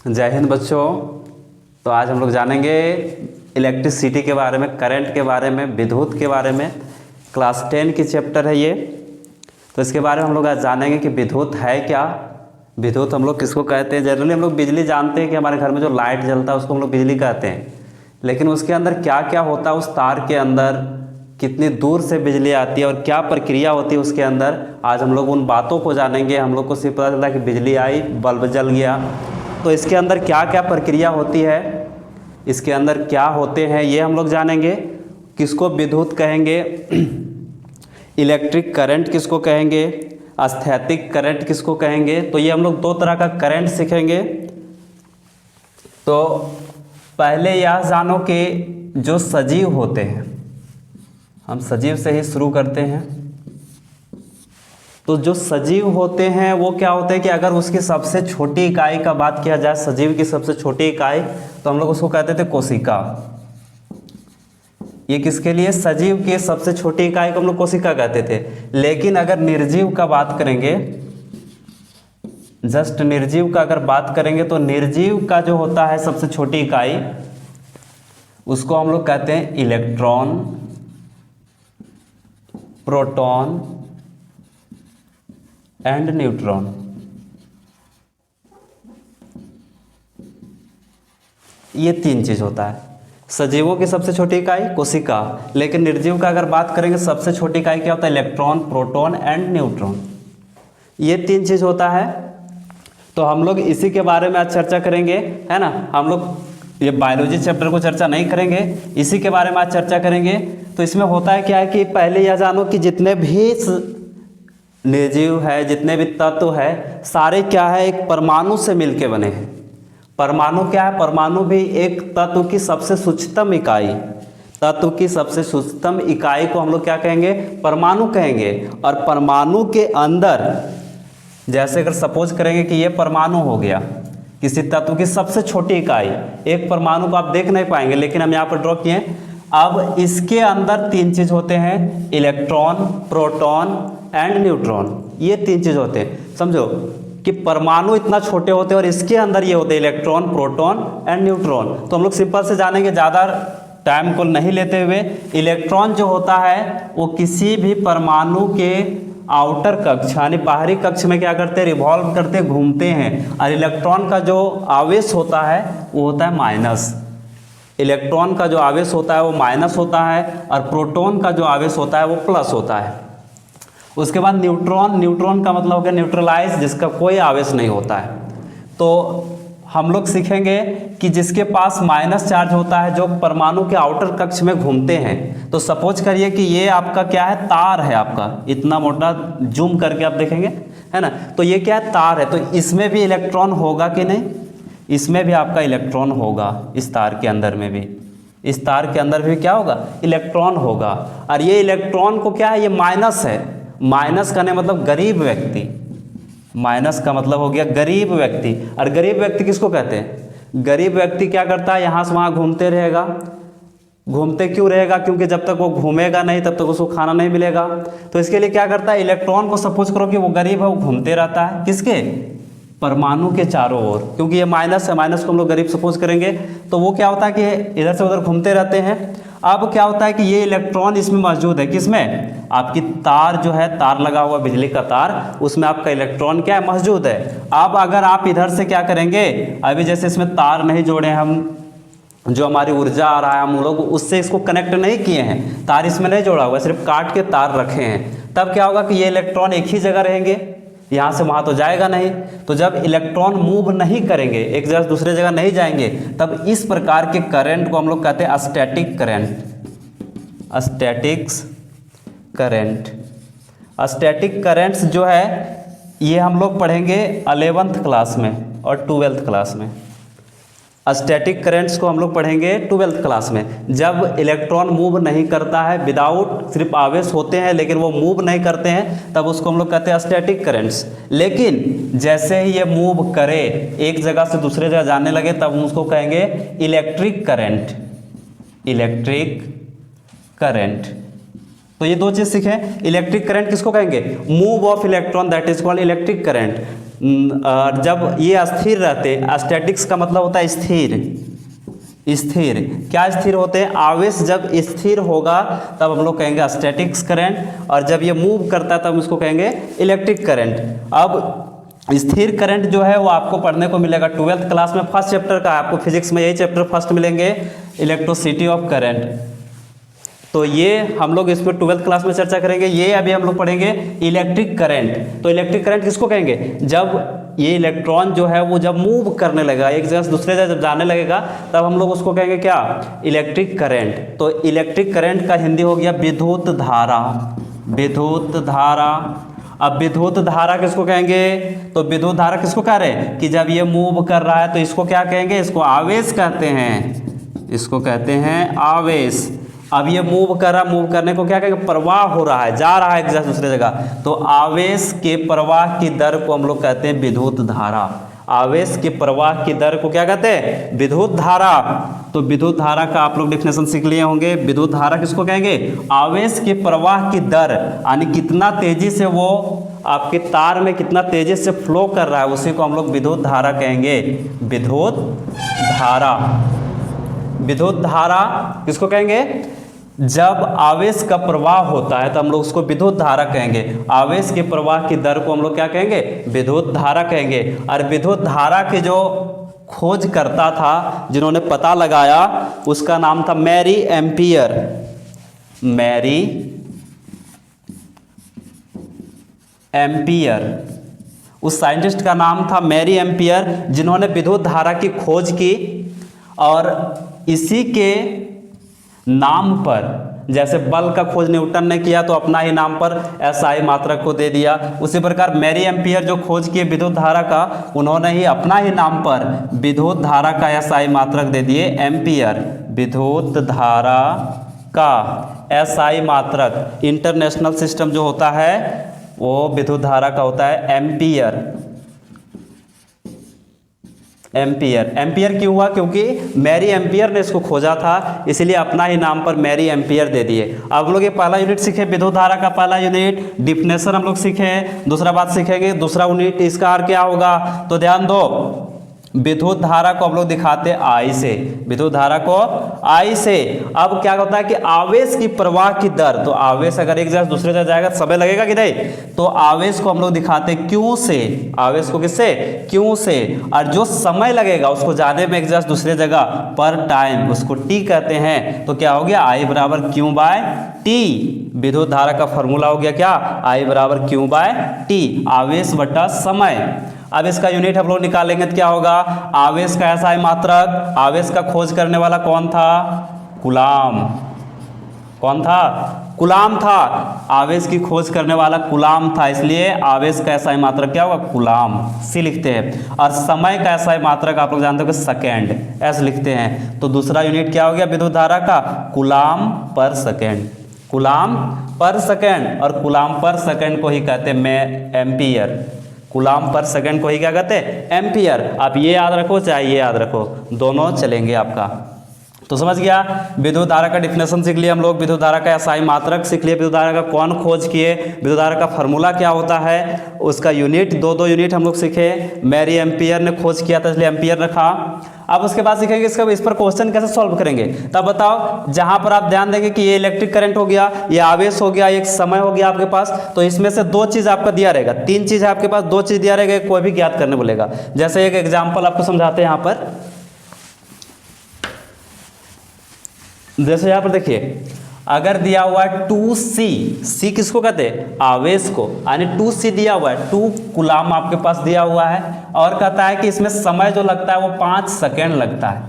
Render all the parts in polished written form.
जय हिंद बच्चों। तो आज हम लोग जानेंगे इलेक्ट्रिसिटी के बारे में, करंट के बारे में, विद्युत के बारे में। क्लास 10 की चैप्टर है ये। तो इसके बारे में हम लोग आज जानेंगे कि विद्युत है क्या, विद्युत हम लोग किसको कहते हैं। जनरली हम लोग बिजली जानते हैं कि हमारे घर में जो लाइट जलता है उसको हम लोग बिजली कहते हैं, लेकिन उसके अंदर क्या क्या होता है, उस तार के अंदर कितनी दूर से बिजली आती है और क्या प्रक्रिया होती है उसके अंदर, आज हम लोग उन बातों को जानेंगे। हम लोग को सिर्फ पता चलता है कि बिजली आई, बल्ब जल गया, तो इसके अंदर क्या क्या प्रक्रिया होती है, इसके अंदर क्या होते हैं, ये हम लोग जानेंगे। किसको विद्युत कहेंगे, इलेक्ट्रिक करंट किसको कहेंगे, स्थैतिक करंट किसको कहेंगे। तो ये हम लोग दो तरह का करंट सीखेंगे। तो पहले यह जानो कि जो सजीव होते हैं, हम सजीव से ही शुरू करते हैं। तो जो सजीव होते हैं वो क्या होते हैं कि अगर उसकी सबसे छोटी इकाई का बात किया जाए, सजीव की सबसे छोटी इकाई, तो हम लोग उसको कहते थे कोशिका। ये किसके लिए, सजीव की सबसे छोटी इकाई को हम लोग कोशिका कहते थे। लेकिन अगर निर्जीव का बात करेंगे, जस्ट निर्जीव का अगर बात करेंगे, तो निर्जीव का जो होता है सबसे छोटी इकाई, उसको हम लोग कहते हैं इलेक्ट्रॉन, प्रोटॉन एंड न्यूट्रॉन। ये तीन चीज होता है। सजीवों की सबसे छोटी इकाई कोशिका, लेकिन निर्जीव का अगर बात करेंगे सबसे छोटी इकाई क्या होता है, इलेक्ट्रॉन, प्रोटॉन एंड न्यूट्रॉन। ये तीन चीज होता है। तो हम लोग इसी के बारे में आज चर्चा करेंगे, है ना। हम लोग ये बायोलॉजी चैप्टर को चर्चा नहीं करेंगे, इसी के बारे में आज चर्चा करेंगे। तो इसमें होता है क्या है कि पहले यह जानो कि जितने भी निर्जीव है, जितने भी तत्व है, सारे क्या है, एक परमाणु से मिलके बने हैं। परमाणु क्या है, परमाणु भी एक तत्व की सबसे सूक्ष्मतम इकाई, तत्व की सबसे सूक्ष्मतम इकाई को हम लोग क्या कहेंगे, परमाणु कहेंगे। और परमाणु के अंदर, जैसे अगर सपोज करेंगे कि ये परमाणु हो गया, किसी तत्व की सबसे छोटी इकाई, एक परमाणु को आप देख नहीं पाएंगे, लेकिन हम यहाँ पर ड्रॉ किए। अब इसके अंदर तीन चीज होते हैं, इलेक्ट्रॉन, प्रोटॉन एंड न्यूट्रॉन। ये तीन चीज होते हैं। समझो कि परमाणु इतना छोटे होते हैं और इसके अंदर ये होते हैं इलेक्ट्रॉन, प्रोटॉन एंड न्यूट्रॉन। तो हम लोग सिंपल से जानेंगे, ज़्यादा टाइम को नहीं लेते हुए। इलेक्ट्रॉन जो होता है वो किसी भी परमाणु के आउटर कक्ष यानी बाहरी कक्ष में क्या करते हैं, रिवॉल्व करते हैं, घूमते हैं। और इलेक्ट्रॉन का जो आवेश होता है वो होता है माइनस। इलेक्ट्रॉन का जो आवेश होता है वो माइनस होता है, और प्रोटॉन का जो आवेश होता है वो प्लस होता है। उसके बाद न्यूट्रॉन, न्यूट्रॉन का मतलब हो गया न्यूट्रलाइज, जिसका कोई आवेश नहीं होता है। तो हम लोग सीखेंगे कि जिसके पास माइनस चार्ज होता है, जो परमाणु के आउटर कक्ष में घूमते हैं। तो सपोज करिए कि ये आपका क्या है, तार है आपका, इतना मोटा, जूम करके आप देखेंगे, है ना। तो ये क्या है, तार है। तो इसमें भी इलेक्ट्रॉन होगा कि नहीं, इसमें भी आपका इलेक्ट्रॉन होगा, इस तार के अंदर में भी, इस तार के अंदर भी क्या होगा, इलेक्ट्रॉन होगा। और ये इलेक्ट्रॉन को क्या है, ये माइनस है। माइनस करने मतलब गरीब व्यक्ति, माइनस का मतलब हो गया गरीब व्यक्ति। और गरीब व्यक्ति किसको कहते हैं, गरीब व्यक्ति क्या करता है, यहाँ से वहाँ घूमते रहेगा। घूमते क्यों रहेगा, क्योंकि जब तक वो घूमेगा नहीं तब तक उसको खाना नहीं मिलेगा। तो इसके लिए क्या करता है, इलेक्ट्रॉन को सपोज करो कि वो गरीब है, वो घूमते रहता है किसके, परमाणु के चारों ओर। क्योंकि ये माइनस है, माइनस को हम लोग गरीब सपोज करेंगे, तो वो क्या होता है कि इधर से उधर घूमते रहते हैं। अब क्या होता है कि ये इलेक्ट्रॉन इसमें मौजूद है, किसमें, आपकी तार जो है, तार लगा हुआ बिजली का तार, उसमें आपका इलेक्ट्रॉन क्या है, मौजूद है। अब अगर आप इधर से क्या करेंगे, अभी जैसे इसमें तार नहीं जोड़े हम, जो हमारी ऊर्जा आ रहा है हम लोग उससे इसको कनेक्ट नहीं किए हैं, तार इसमें नहीं जोड़ा हुआ, सिर्फ काट के तार रखे हैं। तब क्या होगा कि ये इलेक्ट्रॉन एक ही जगह रहेंगे, यहाँ से वहाँ तो जाएगा नहीं। तो जब इलेक्ट्रॉन मूव नहीं करेंगे, एक जगह से दूसरे जगह नहीं जाएंगे, तब इस प्रकार के करंट को हम लोग कहते हैं static current, statics current. Static currents जो है ये हम लोग पढ़ेंगे 11th क्लास में और 12th क्लास में। स्टैटिक करंट्स को हम लोग पढ़ेंगे 12th क्लास में। जब इलेक्ट्रॉन मूव नहीं करता है, विदाउट, सिर्फ आवेश होते हैं लेकिन वो मूव नहीं करते हैं, तब उसको हम लोग कहते हैं स्टैटिक करंट्स। लेकिन जैसे ही ये मूव करे, एक जगह से दूसरे जगह जाने लगे, तब हम उसको कहेंगे इलेक्ट्रिक करंट, इलेक्ट्रिक करंट। तो ये दो चीज सीखें। इलेक्ट्रिक करंट किसको कहेंगे, move of electron, that is called electric current. जब ये अस्थिर रहते, स्टैटिक्स का मतलब होता है स्थिर। स्थिर क्या स्थिर होते हैं? आवेश जब स्थिर होगा तब हम लोग कहेंगे स्टैटिक्स करंट, और जब ये मूव करता है तब इसको कहेंगे इलेक्ट्रिक करंट। अब स्थिर करंट जो है वो आपको पढ़ने को मिलेगा 12th क्लास में, फर्स्ट चैप्टर का। आपको फिजिक्स में यही चैप्टर फर्स्ट मिलेंगे, इलेक्ट्रोसिटी ऑफ करंट। तो ये हम लोग इसमें 12th क्लास में चर्चा करेंगे। ये अभी हम लोग पढ़ेंगे इलेक्ट्रिक करंट। तो इलेक्ट्रिक करंट किसको कहेंगे? जब ये इलेक्ट्रॉन जो है वो जब मूव करने लगेगा, एक जगह से दूसरे जगह जब जाने लगेगा, तब हम लोग उसको कहेंगे क्या? Electric current. तो इलेक्ट्रिक करंट का हिंदी हो गया विद्युत धारा। विद्युत धारा। अब विद्युत धारा किसको कहेंगे? तो विद्युत धारा किसको कह रहे हैं कि जब ये मूव कर रहा है तो इसको क्या कहेंगे? इसको आवेश कहते हैं। इसको कहते हैं आवेश। अब ये मूव कर रहा, मूव करने को क्या कहेंगे? प्रवाह हो रहा है, जा रहा है एक जगह दूसरे जगह, तो आवेश के प्रवाह की दर को हम लोग कहते हैं विद्युत धारा। आवेश के प्रवाह की दर को क्या कहते हैं? विद्युत धारा। तो विद्युत धारा का आप लोग डेफिनेशन सीख लिए होंगे। विद्युत धारा किसको कहेंगे? आवेश के प्रवाह की दर, यानी कितना तेजी से वो आपके तार में कितना तेजी से फ्लो कर रहा है, उसी को हम लोग विद्युत धारा कहेंगे। विद्युत धारा। विद्युत धारा किसको कहेंगे? जब आवेश का प्रवाह होता है तो हम लोग उसको विद्युत धारा कहेंगे। आवेश के प्रवाह की दर को हम लोग क्या कहेंगे? विद्युत धारा कहेंगे। और विद्युत धारा के जो खोज करता था, जिन्होंने पता लगाया, उसका नाम था मैरी एम्पियर। मैरी एम्पियर, उस साइंटिस्ट का नाम था मैरी एम्पियर, जिन्होंने विद्युत धारा की खोज की। और इसी के नाम पर, जैसे बल का खोज न्यूटन ने किया तो अपना ही नाम पर एसआई मात्रक को दे दिया, उसी प्रकार मैरी एम्पियर जो खोज किए विद्युत धारा का, उन्होंने ही अपना ही नाम पर विद्युत धारा का एसआई मात्रक दे दिए एम्पियर। विद्युत धारा का एसआई मात्रक, इंटरनेशनल सिस्टम जो होता है वो विद्युत धारा का होता है एम्पियर। एम्पियर। एम्पियर क्यों हुआ? क्योंकि मैरी एम्पियर ने इसको खोजा था, इसलिए अपना ही नाम पर मैरी एम्पियर दे दिए। अब हम लोग ये पहला यूनिट सीखे, विद्युत धारा का पहला यूनिट डिफिनेशन हम लोग सीखे। दूसरा बात सीखेंगे, दूसरा यूनिट इसका अर्थ क्या होगा? तो ध्यान दो, विद्युत धारा को हम लोग दिखाते आई से। विद्युत धारा को आई से। अब क्या होता है कि आवेश की प्रवाह की दर, तो आवेश अगर एक जगह दूसरे जगह जाएगा समय लगेगा कि नहीं, तो आवेश को हम लोग दिखाते क्यू से। आवेश को किससे? क्यू से। और जो समय लगेगा उसको जाने में एक जगह दूसरे जगह पर टाइम, उसको टी कहते हैं। तो क्या हो गया? आई बराबर क्यू बाय टी। विद्युत धारा का फॉर्मूला हो गया क्या? आई बराबर क्यू बाय टी, आवेश बटा समय। अब इसका यूनिट हम लोग निकालेंगे तो क्या होगा? आवेश का एसआई मात्रक। आवेश का खोज करने वाला कौन था? कूलाम। कौन था? कूलाम था। आवेश की खोज करने वाला कूलाम था, इसलिए आवेश का एसआई मात्रक क्या होगा? कूलाम। सी लिखते हैं। और समय का एसआई मात्रक आप लोग जानते हो कि सेकेंड, एस लिखते हैं। तो दूसरा यूनिट क्या हो गया विद्युत धारा का? कूलाम पर सेकेंड। कूलाम पर सेकेंड। और कूलाम पर सेकेंड को ही कहते हैं मैं एम्पियर। कूलाम पर सेकंड को ही क्या कहते हैं? एम्पियर। आप ये याद रखो चाहे ये याद रखो, दोनों चलेंगे आपका। तो समझ गया? विद्युत धारा का डिफिनेशन सीख लिया हम लोग, विद्युत धारा का एसआई मात्रक सीख लिए, विद्युत धारा का कौन खोज किए, विद्युत धारा का फार्मूला क्या होता है, उसका यूनिट, दो यूनिट हम लोग सीखे। मैरी एम्पियर ने खोज किया था इसलिए एम्पियर रखा। अब उसके बाद सीखेंगे इसका, इस पर क्वेश्चन कैसे सॉल्व करेंगे। तब बताओ, जहां पर आप ध्यान देंगे कि ये इलेक्ट्रिक करंट हो गया, ये आवेश हो गया, एक समय हो गया आपके पास, तो इसमें से दो चीज आपका दिया रहेगा, तीन चीज है आपके पास, दो चीज दिया रहेगा, कोई भी ज्ञात करने बोलेगा। जैसे एक एग्जाम्पल आपको समझाते हैं यहाँ पर। जैसे यहाँ पर देखिए, अगर दिया हुआ है 2C, C किसको कहते हैं? आवेश को, यानी 2C दिया हुआ है, 2 कूलाम आपके पास दिया हुआ है, और कहता है कि इसमें समय जो लगता है वो 5 सेकेंड लगता है।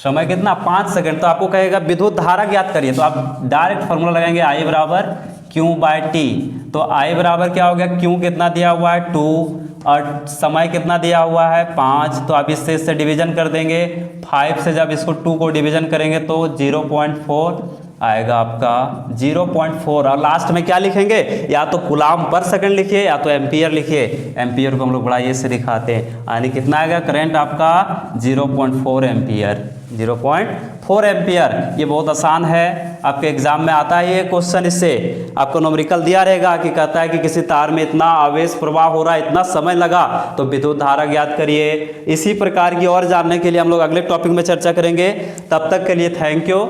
समय कितना? 5 सेकेंड। तो आपको कहेगा विद्युत धारा ज्ञात करिए, तो आप डायरेक्ट फॉर्मूला लगाएंगे आई बराबर क्यू बाय टी। तो आई बराबर क्या हो गया? क्यू कितना दिया हुआ है? 2, और समय कितना दिया हुआ है? 5। तो आप इससे डिवीजन कर देंगे। 5 से जब इसको 2 को डिवीजन करेंगे तो 0.4, आएगा आपका 0.4 और लास्ट में क्या लिखेंगे, या तो कूलाम पर सेकंड लिखिए या तो एम्पियर लिखिए। एम्पियर को हम लोग बड़ा ये से दिखाते हैं, यानी कितना आएगा करंट आपका 0.4 एम्पियर। 0.4 एम्पियर। ये बहुत आसान है, आपके एग्जाम में आता है ये क्वेश्चन। इससे आपको न्यूमेरिकल दिया रहेगा कि कहता है कि किसी तार में इतना आवेश प्रवाह हो रहा है, इतना समय लगा, तो विद्युत धारा ज्ञात करिए। इसी प्रकार की और जानने के लिए हम लोग अगले टॉपिक में चर्चा करेंगे। तब तक के लिए थैंक यू।